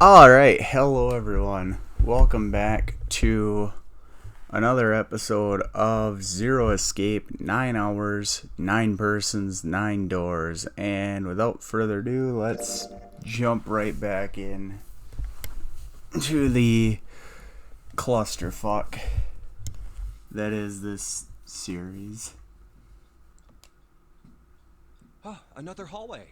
Alright, hello everyone. Welcome back to another episode of Zero Escape, 9 hours, 9 persons, 9 doors. And without further ado, let's jump right back in to the clusterfuck that is this series. Oh, another hallway.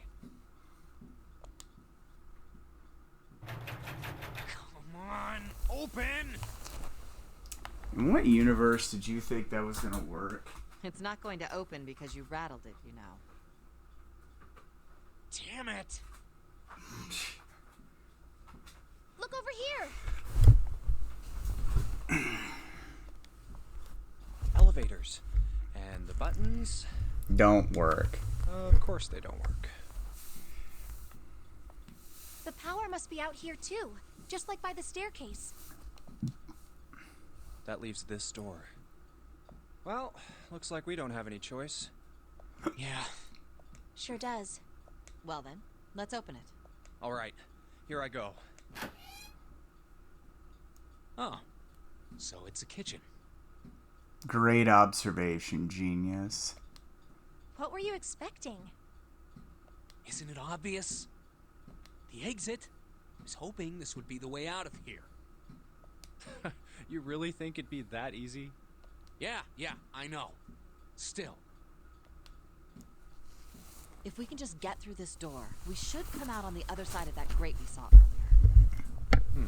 Come on, open! In what universe did you think that was gonna work? It's not going to open because you rattled it, you know. Damn it! Look over here! Elevators. And the buttons? Don't work. Of course they don't work. The power must be out here too, just like by the staircase. That leaves this door. Well, looks like we don't have any choice. Yeah. Sure does. Well then, let's open it. Alright, here I go. Oh, so it's a kitchen. Great observation, genius. What were you expecting? Isn't it obvious? The exit. I was hoping this would be the way out of here. You really think it'd be that easy? Yeah, I know. Still. If we can just get through this door, we should come out on the other side of that grate we saw earlier.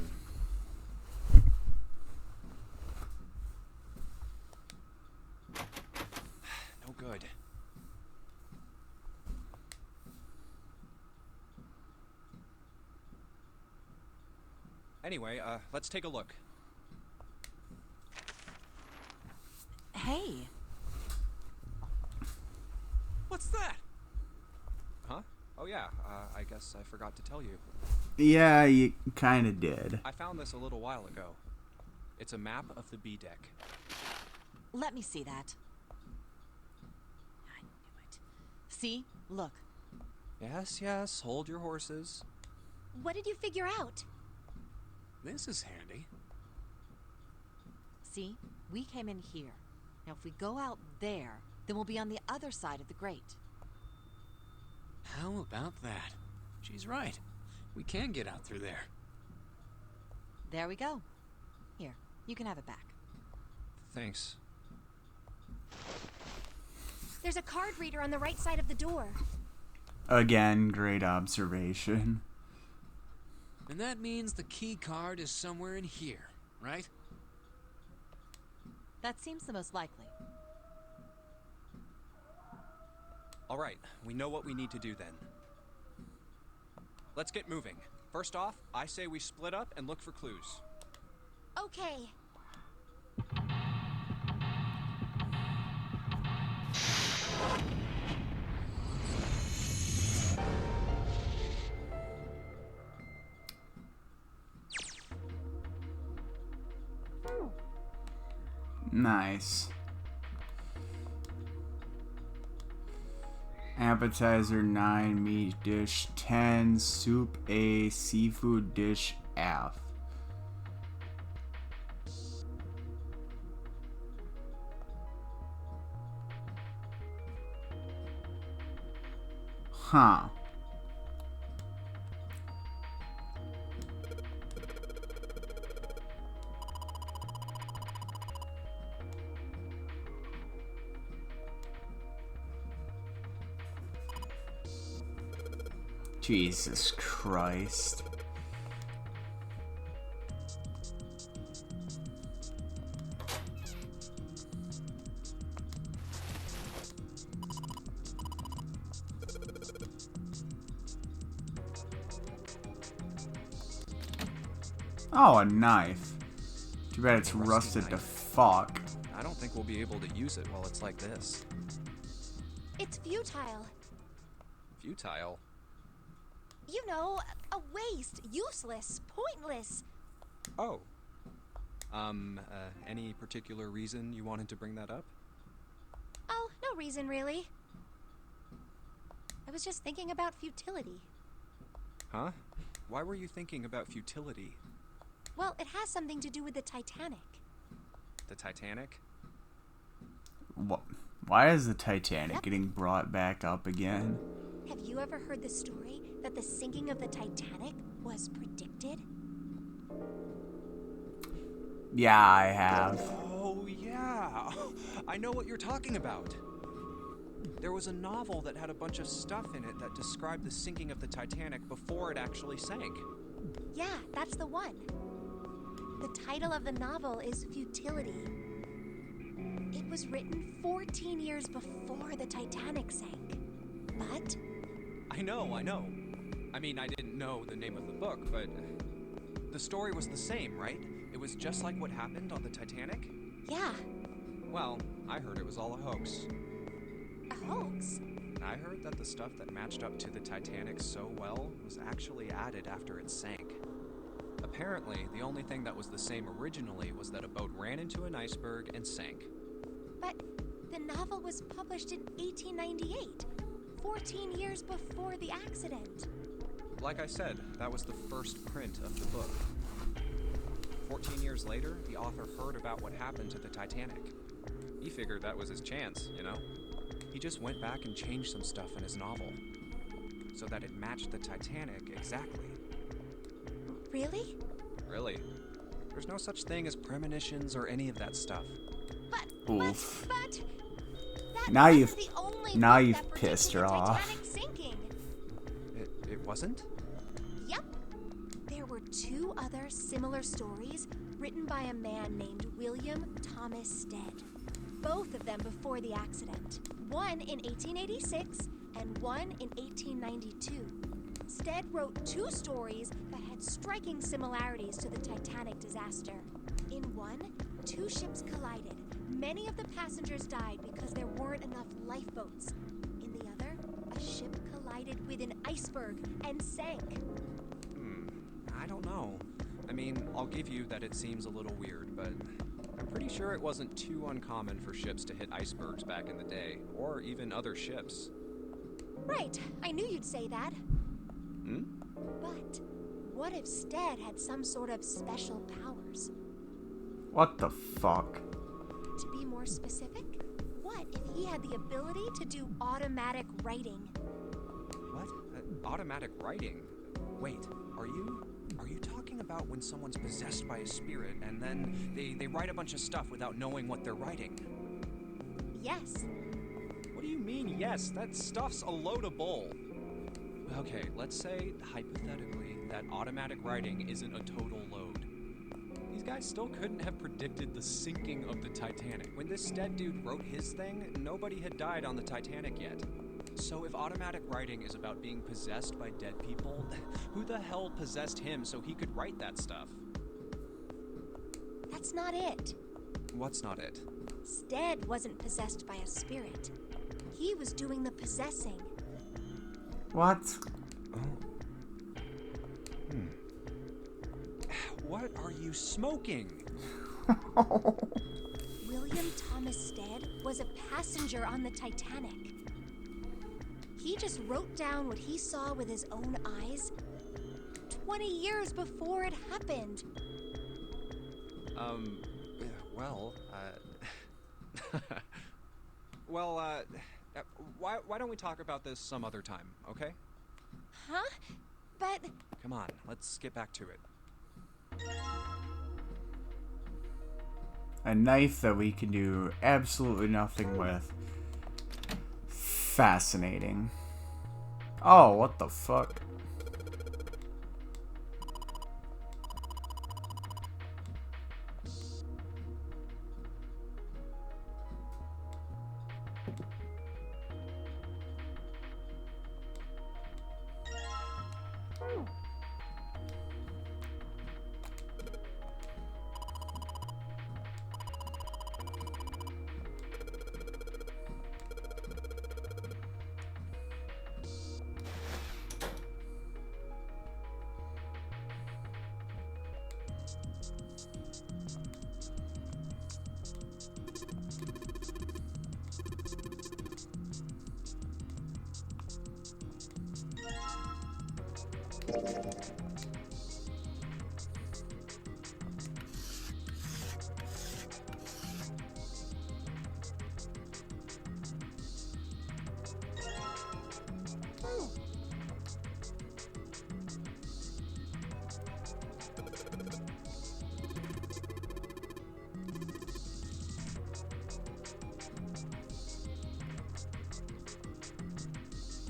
No good. Anyway, let's take a look. Hey, What's that? Huh? Oh yeah, I guess I forgot to tell you. Yeah, you kinda did. I found this a little while ago. It's a map of the B deck. let me see that. I knew it. See? Look. Yes, hold your horses. What did you figure out? This is handy. See? We came in here. Now if we go out there, then we'll be on the other side of the grate. How about that? She's right. We can get out through there. There we go. Here, you can have it back. Thanks. There's a card reader on the right side of the door. Again, great observation. And that means the key card is somewhere in here, right? That seems the most likely. Alright, we know what we need to do then. Let's get moving. First off, I say we split up and look for clues. Okay. Nice. Appetizer 9, meat dish 10, soup A, seafood dish F. Huh. Jesus Christ. Oh, a knife. Too bad it's rusted to fuck. I don't think we'll be able to use it while it's like this. It's futile. Futile? You know, a waste, useless, pointless. Oh. Any particular reason you wanted to bring that up? Oh, no reason really. I was just thinking about futility. Huh? Why were you thinking about futility? Well, it has something to do with the Titanic. The Titanic? Why is the Titanic Yep. getting brought back up again? Have you ever heard the story that the sinking of the Titanic was predicted? Yeah, I have. Oh, yeah. I know what you're talking about. There was a novel that had a bunch of stuff in it that described the sinking of the Titanic before it actually sank. Yeah, that's the one. The title of the novel is Futility. It was written 14 years before the Titanic sank. But I know. I mean, I didn't know the name of the book, but the story was the same, right? It was just like what happened on the Titanic? yeah, Well, I heard it was all a hoax. a hoax. I heard that the stuff that matched up to the Titanic so well was actually added after it sank. Apparently, the only thing that was the same originally was that a boat ran into an iceberg and sank. But the novel was published in 1898, 14 years before the accident. Like I said, that was the first print of the book. 14 years later, the author heard about what happened to the Titanic. He figured that was his chance, you know? He just went back and changed some stuff in his novel so that it matched the Titanic exactly. Really? Really? There's no such thing as premonitions or any of that stuff. Oof. But that Now wasn't you've- the only now book you've that predicted pissed her the off. Titanic sinking. It wasn't? Yep. There were two other similar stories written by a man named William Thomas Stead. Both of them before the accident. One in 1886 and one in 1892. Stead wrote two stories that had striking similarities to the Titanic disaster. In one, two ships collided. Many of the passengers died because there weren't enough lifeboats. In the other, a ship collided with an iceberg and sank. I don't know. I mean, I'll give you that it seems a little weird, but I'm pretty sure it wasn't too uncommon for ships to hit icebergs back in the day, or even other ships. Right, I knew you'd say that. Hmm? But what if Stead had some sort of special powers? What the fuck? To be more specific, what if he had the ability to do automatic writing? What? Automatic writing? Wait, are you talking about when someone's possessed by a spirit and then they write a bunch of stuff without knowing what they're writing? Yes. What do you mean, yes? That stuff's a load of bull. Okay, let's say, hypothetically, that automatic writing isn't a total load. These guys still couldn't have predicted the sinking of the Titanic. When this Stead dude wrote his thing, nobody had died on the Titanic yet. So if automatic writing is about being possessed by dead people, who the hell possessed him so he could write that stuff? That's not it. What's not it? Stead wasn't possessed by a spirit. He was doing the possessing. What? What are you smoking? William Thomas Stead was a passenger on the Titanic. He just wrote down what he saw with his own eyes 20 years before it happened. Why don't we talk about this some other time, okay? Huh? But Come on, let's get back to it. A knife that we can do absolutely nothing with. Fascinating. Oh, what the fuck?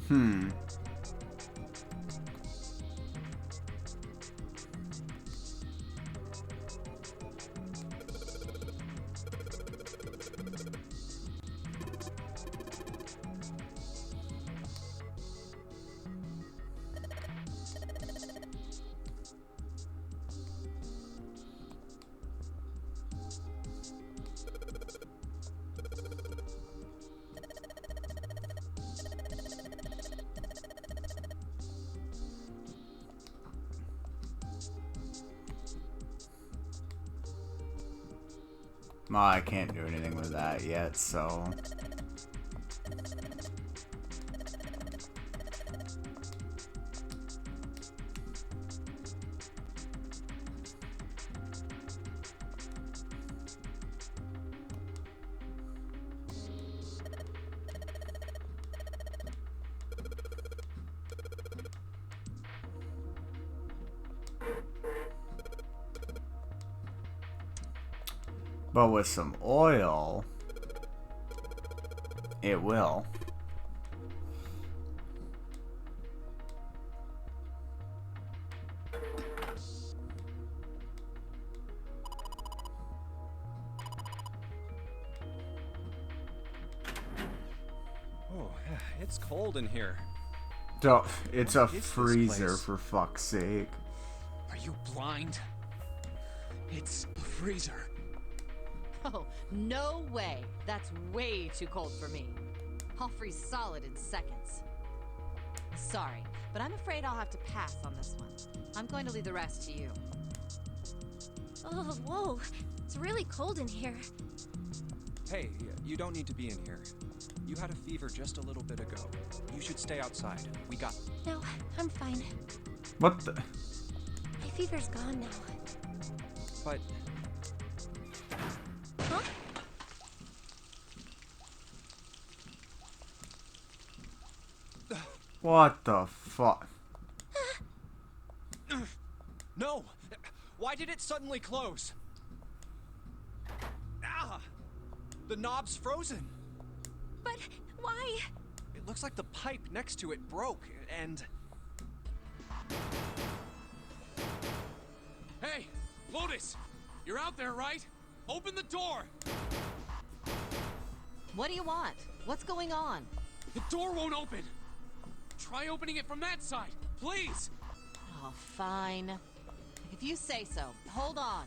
Hmm. Well, I can't do anything with that yet, so... But with some oil, it will. Oh, it's cold in here. So, it's a What is this freezer, place? for fuck's sake. Are you blind? It's a freezer. Oh, no way. That's way too cold for me. I'll freeze solid in seconds. Sorry, but I'm afraid I'll have to pass on this one. I'm going to leave the rest to you. Oh, whoa. It's really cold in here. Hey, you don't need to be in here. You had a fever just a little bit ago. You should stay outside. We got... No, I'm fine. What the? My fever's gone now. But... Huh? What the fuck? No! Why did it suddenly close? Ah! The knob's frozen. But why? It looks like the pipe next to it broke, and... Hey, Lotus! You're out there, right? Open the door! What do you want? What's going on? The door won't open! Try opening it from that side, please! Oh, fine. If you say so. Hold on.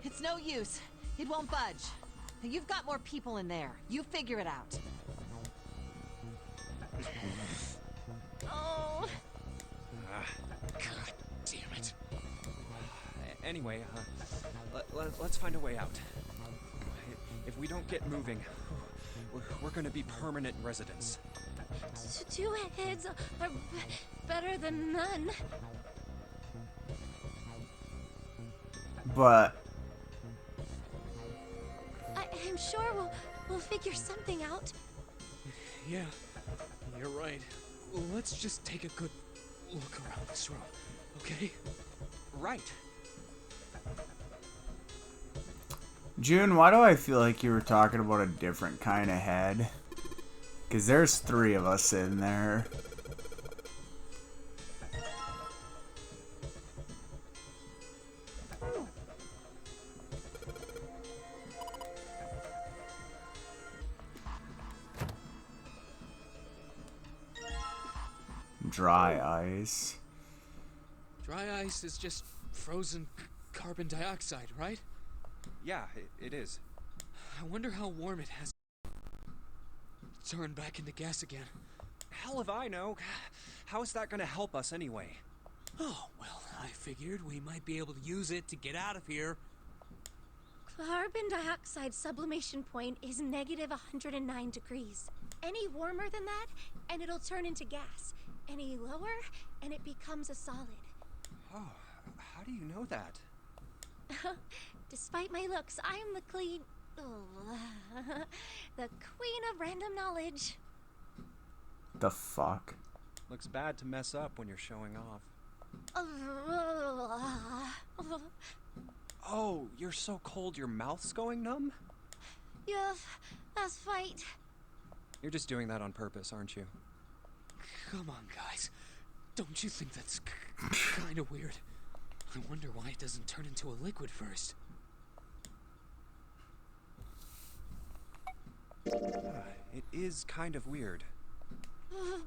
It's no use. It won't budge. You've got more people in there. You figure it out. Oh. God damn it. Anyway, let's find a way out. If we don't get moving, we're gonna be permanent residents. Two heads are better than none. But I'm sure we'll figure something out. Yeah, you're right. Well, let's just take a good look around this room, okay? Right. June, why do I feel like you were talking about a different kind of head? Because there's 3 of us in there. Dry ice. Dry ice is just frozen carbon dioxide, right? Yeah, it is. I wonder how warm it has turned back into gas again. Hell if I know. How is that gonna help us anyway? Oh, well, I figured we might be able to use it to get out of here. Carbon dioxide sublimation point is negative 109 degrees. Any warmer than that, and it'll turn into gas. Any lower, and it becomes a solid. Oh, how do you know that? Despite my looks, I am the the queen of random knowledge. The fuck? Looks bad to mess up when you're showing off. Oh, you're so cold your mouth's going numb? Yeah, let's fight. You're just doing that on purpose, aren't you? Come on, guys. Don't you think that's kind of weird? I wonder why it doesn't turn into a liquid first. It is kind of weird.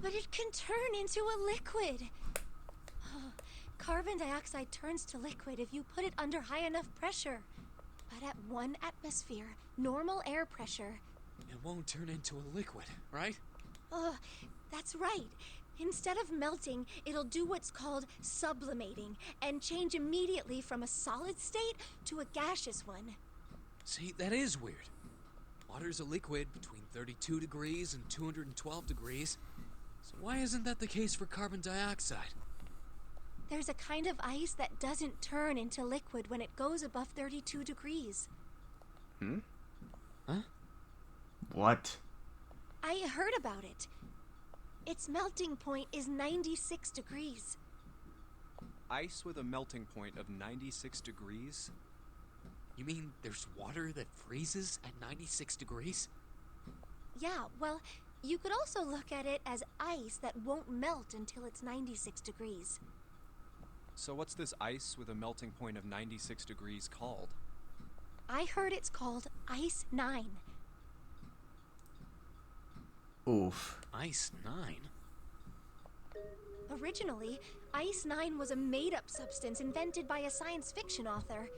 But it can turn into a liquid. Carbon dioxide turns to liquid if you put it under high enough pressure. But at 1 atmosphere, normal air pressure. It won't turn into a liquid, right? That's right. Instead of melting, it'll do what's called sublimating and change immediately from a solid state to a gaseous one. See, that is weird. Water's a liquid between 32 degrees and 212 degrees. So why isn't that the case for carbon dioxide? There's a kind of ice that doesn't turn into liquid when it goes above 32 degrees. Huh? What? I heard about it. Its melting point is 96 degrees. Ice with a melting point of 96 degrees? You mean there's water that freezes at 96 degrees? Yeah, well, you could also look at it as ice that won't melt until it's 96 degrees. So what's this ice with a melting point of 96 degrees called? I heard it's called Ice 9. Oof. Ice 9? Originally, Ice 9 was a made-up substance invented by a science fiction author.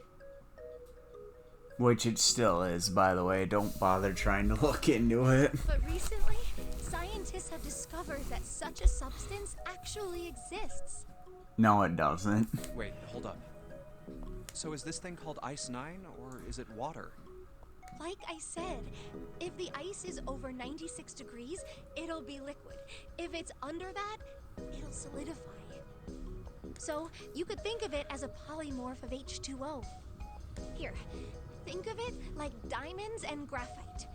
Which it still is, by the way. Don't bother trying to look into it. But recently, scientists have discovered that such a substance actually exists. No, it doesn't. Wait, hold up. So is this thing called Ice 9, or is it water? Like I said, if the ice is over 96 degrees, it'll be liquid. If it's under that, it'll solidify. So you could think of it as a polymorph of H2O. Here, think of it like diamonds and graphite.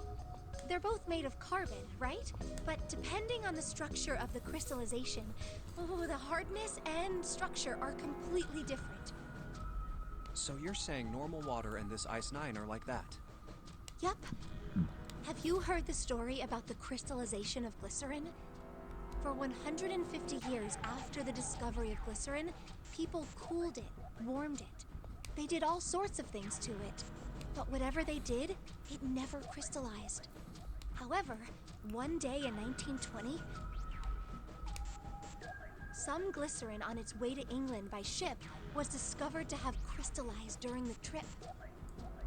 They're both made of carbon, right? But depending on the structure of the crystallization, the hardness and structure are completely different. So you're saying normal water and this Ice 9 are like that? Yep. Have you heard the story about the crystallization of glycerin? For 150 years after the discovery of glycerin, people cooled it, warmed it. They did all sorts of things to it. But whatever they did, it never crystallized. However, one day in 1920, some glycerin on its way to England by ship was discovered to have crystallized during the trip.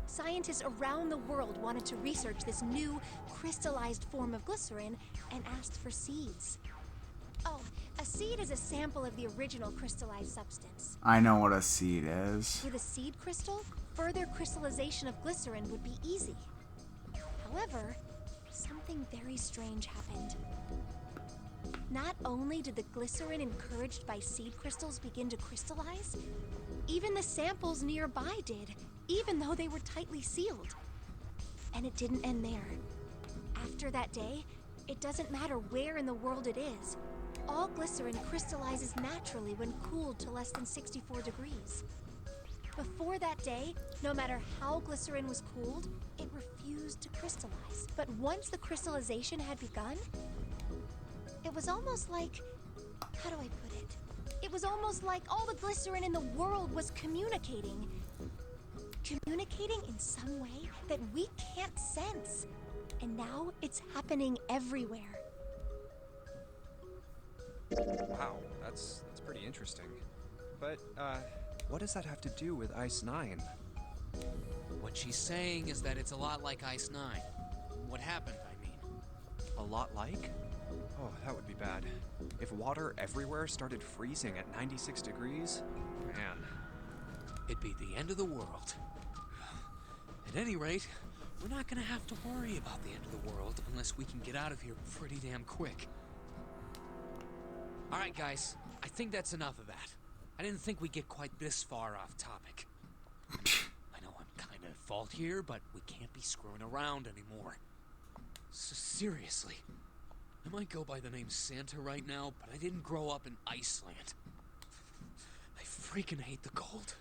Scientists around the world wanted to research this new crystallized form of glycerin and asked for seeds. Oh, a seed is a sample of the original crystallized substance. I know what a seed is. With a seed crystal, further crystallization of glycerin would be easy. However, something very strange happened. Not only did the glycerin encouraged by seed crystals begin to crystallize, even the samples nearby did, even though they were tightly sealed. And it didn't end there. After that day, it doesn't matter where in the world it is. All glycerin crystallizes naturally when cooled to less than 64 degrees. Before that day, no matter how glycerin was cooled, it refused to crystallize. But once the crystallization had begun, it was almost like... how do I put it? It was almost like all the glycerin in the world was communicating. Communicating in some way that we can't sense. And now it's happening everywhere. Wow, that's pretty interesting. But, what does that have to do with Ice 9? What she's saying is that it's a lot like Ice 9. What happened, I mean. A lot like? Oh, that would be bad. If water everywhere started freezing at 96 degrees, man. It'd be the end of the world. At any rate, we're not gonna have to worry about the end of the world unless we can get out of here pretty damn quick. Alright guys, I think that's enough of that. I didn't think we'd get quite this far off topic. I know I'm kinda at fault here, but we can't be screwing around anymore. So seriously, I might go by the name Santa right now, but I didn't grow up in Iceland. I freaking hate the cold.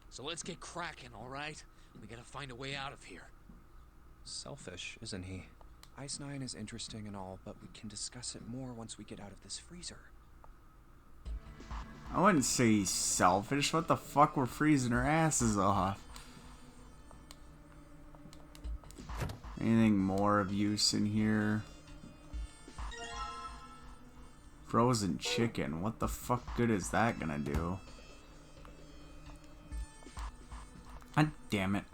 So let's get cracking, alright? We gotta find a way out of here. selfish, isn't he? Ice Nine is interesting and all, but we can discuss it more once we get out of this freezer. I wouldn't say he's selfish. What the fuck? We're freezing our asses off. Anything more of use in here? Frozen chicken. What the fuck good is that gonna do? God damn it.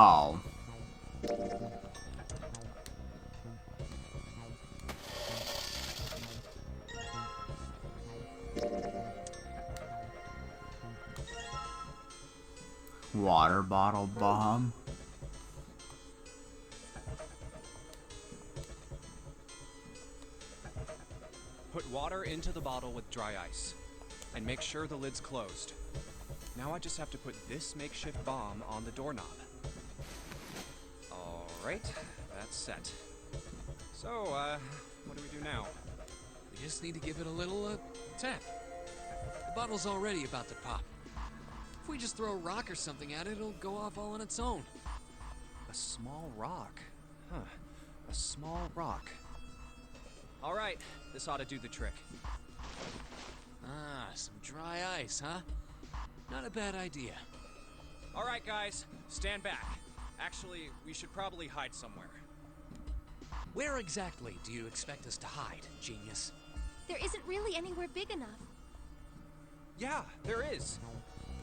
Oh. Water bottle bomb. Put water into the bottle with dry ice. And make sure the lid's closed. Now I just have to put this makeshift bomb on the doorknob. Alright, that's set. So, what do we do now? We just need to give it a little, tap. The bottle's already about to pop. If we just throw a rock or something at it, it'll go off all on its own. A small rock. Huh. A small rock. Alright, this ought to do the trick. Ah, some dry ice, huh? Not a bad idea. Alright, guys, stand back. Actually, we should probably hide somewhere. Where exactly do you expect us to hide, genius? There isn't really anywhere big enough. Yeah, there is.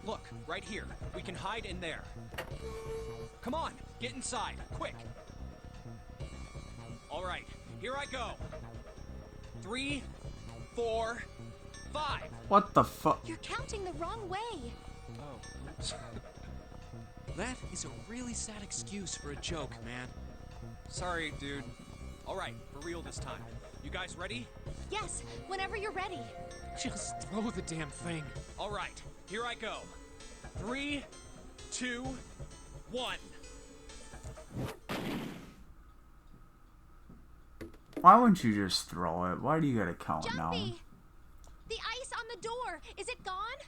Look, right here. We can hide in there. Come on, get inside, quick. Alright, here I go. 3, 4, 5. What the fuck? You're counting the wrong way. Oh, oops. That is a really sad excuse for a joke, man. Sorry, dude. Alright, for real this time. You guys ready? Yes, whenever you're ready. Just throw the damn thing. Alright, here I go. 3, 2, 1. Why wouldn't you just throw it? Why do you gotta count now? Jumpy! The ice on the door, is it gone?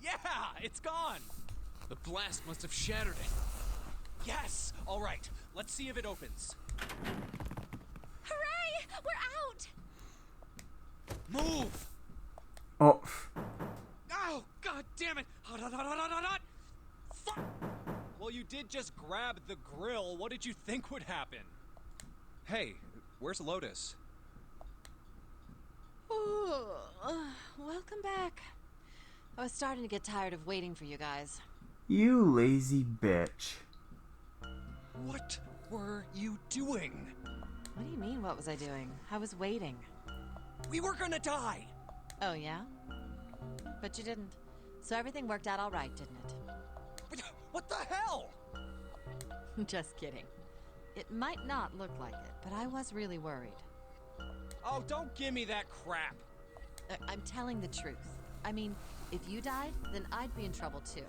Yeah, it's gone. The blast must have shattered it. Yes! Alright, let's see if it opens. Hooray! We're out! Move! Oh. Oh, god damn it! Hot, hot, hot, hot, hot, hot, hot! Fuck! Well, you did just grab the grill. What did you think would happen? Hey, where's Lotus? Welcome back. I was starting to get tired of waiting for you guys. You lazy bitch. What were you doing? What do you mean, what was I doing? I was waiting. We were gonna die! Oh, yeah? But you didn't. So everything worked out all right, didn't What the hell? it? Just kidding. It might not look like it, but I was really worried. Oh, don't give me that crap. I'm telling the truth. I mean, if you died, then I'd be in trouble too.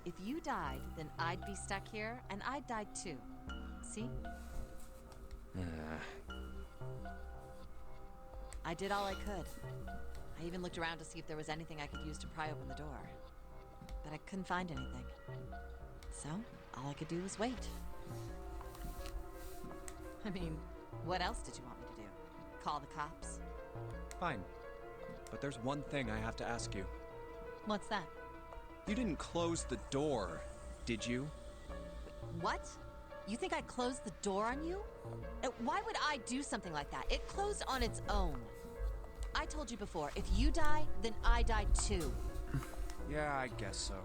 If you died, then I'd be stuck here, and I'd die too. See? I did all I could. I even looked around to see if there was anything I could use to pry open the door. But I couldn't find anything. So, all I could do was wait. I mean, what else did you want me to do? Call the cops? Fine. But there's one thing I have to ask you. What's that? You didn't close the door, did you? What? You think I closed the door on you? Why would I do something like that? It closed on its own. I told you before, if you die, then I die too. Yeah, I guess so.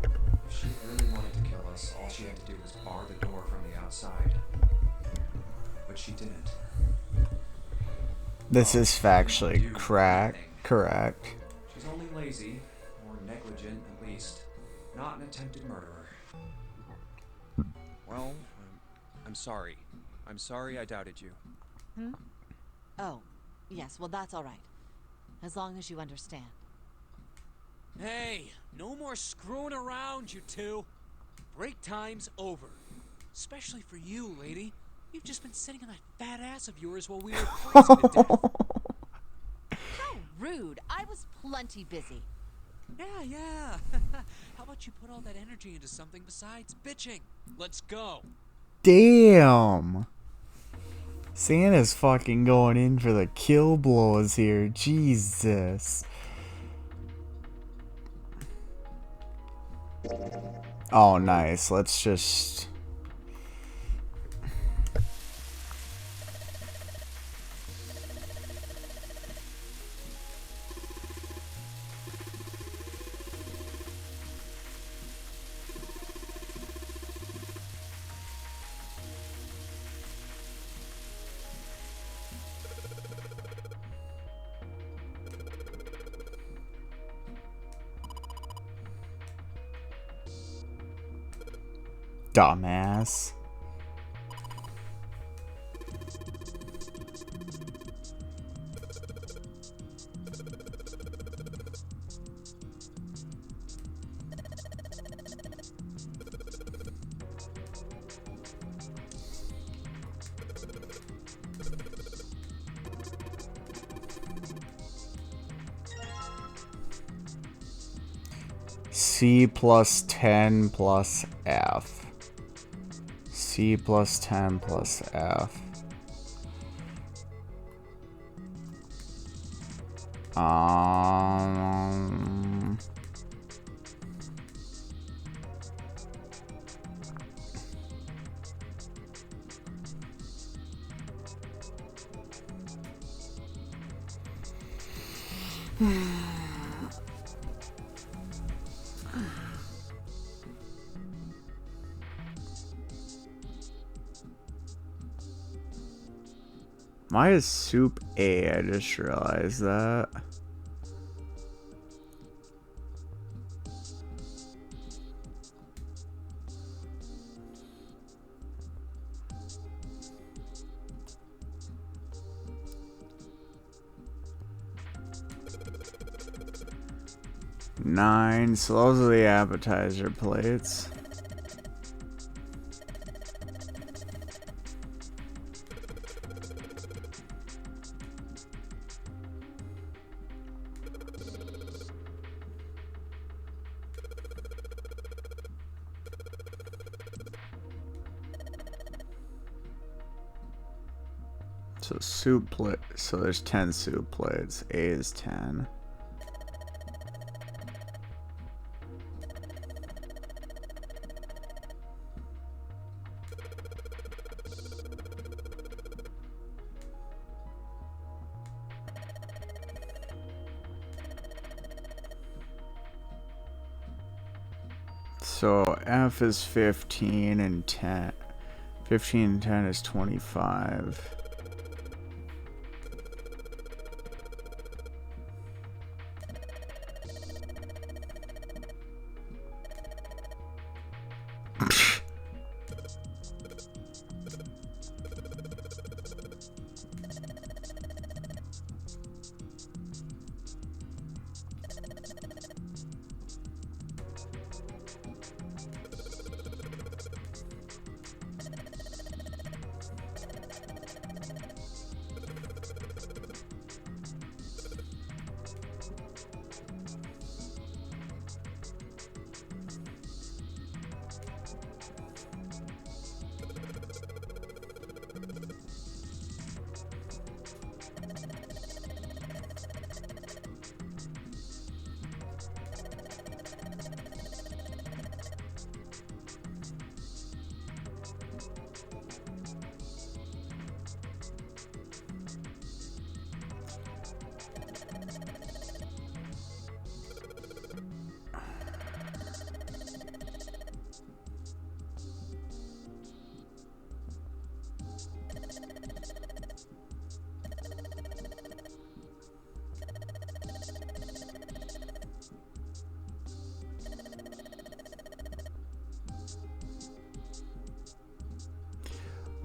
If she really wanted to kill us, all she had to do was bar the door from the outside. But she didn't. This is factually Do correct. nothing. She's only lazy, or negligent at least, not an attempted murderer. Well, I'm sorry. I'm sorry I doubted you. Oh, yes, well, that's all right. As long as you understand. Hey, no more screwing around, you two. Break time's over. Especially for you, lady. You've just been sitting on that fat ass of yours while we were freezing to death. How rude. I was plenty busy. Yeah. How about you put all that energy into something besides bitching? Let's go. Damn. Santa's fucking going in for the kill blows here. Jesus. Oh, nice. Let's just... Dumbass. C plus 10 plus F. C plus 10 plus F. Um... Why is soup A? I just realized that. Nine, so those are the appetizer plates. So soup plate, so there's 10 soup plates. A is 10. So F is 15 and 10. 15 and 10 is 25.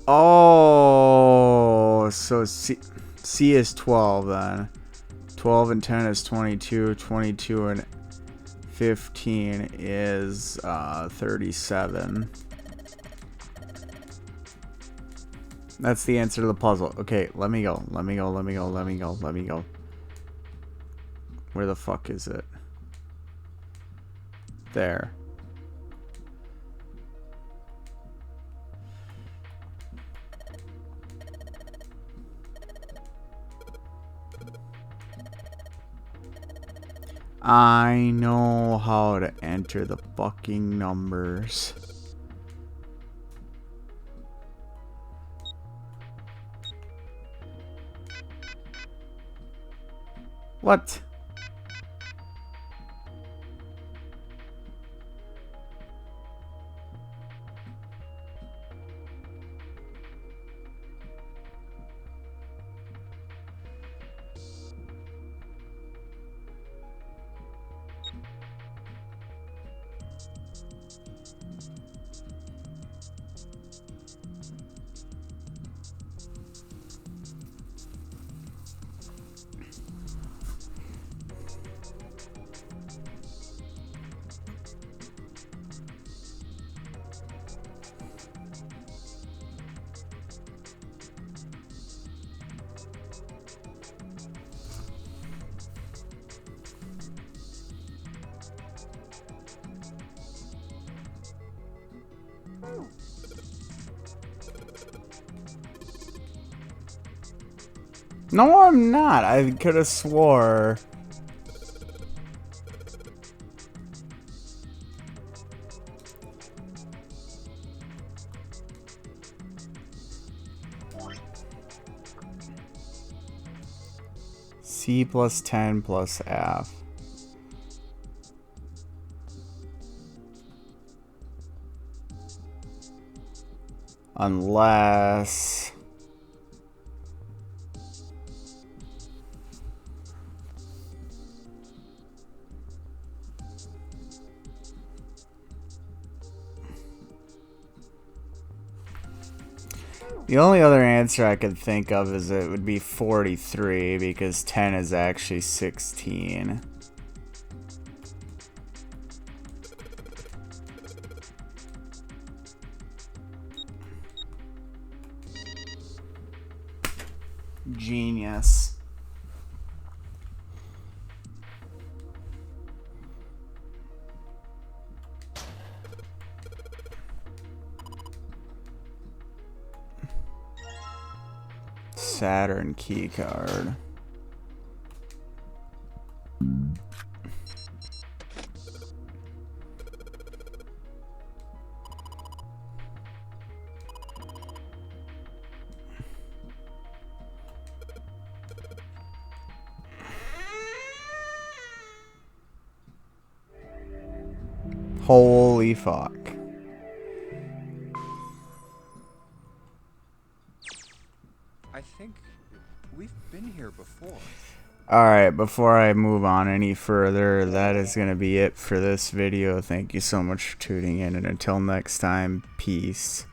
Oh, so C is 12 then. 12 and 10 is 22. 22 and 15 is 37. That's the answer to the puzzle. Okay, let me go. Let me go. Let me go. Let me go. Let me go. Where the fuck is it? There. I know how to enter the fucking numbers. What? No, I'm not. I could have swore. C plus 10 plus F. Unless... The only other answer I could think of is it would be 43 because 10 is actually 16. Genius. Saturn keycard. Holy fuck. I think we've been here before. Alright, before I move on any further, that is going to be it for this video. Thank you so much for tuning in, and until next time, peace.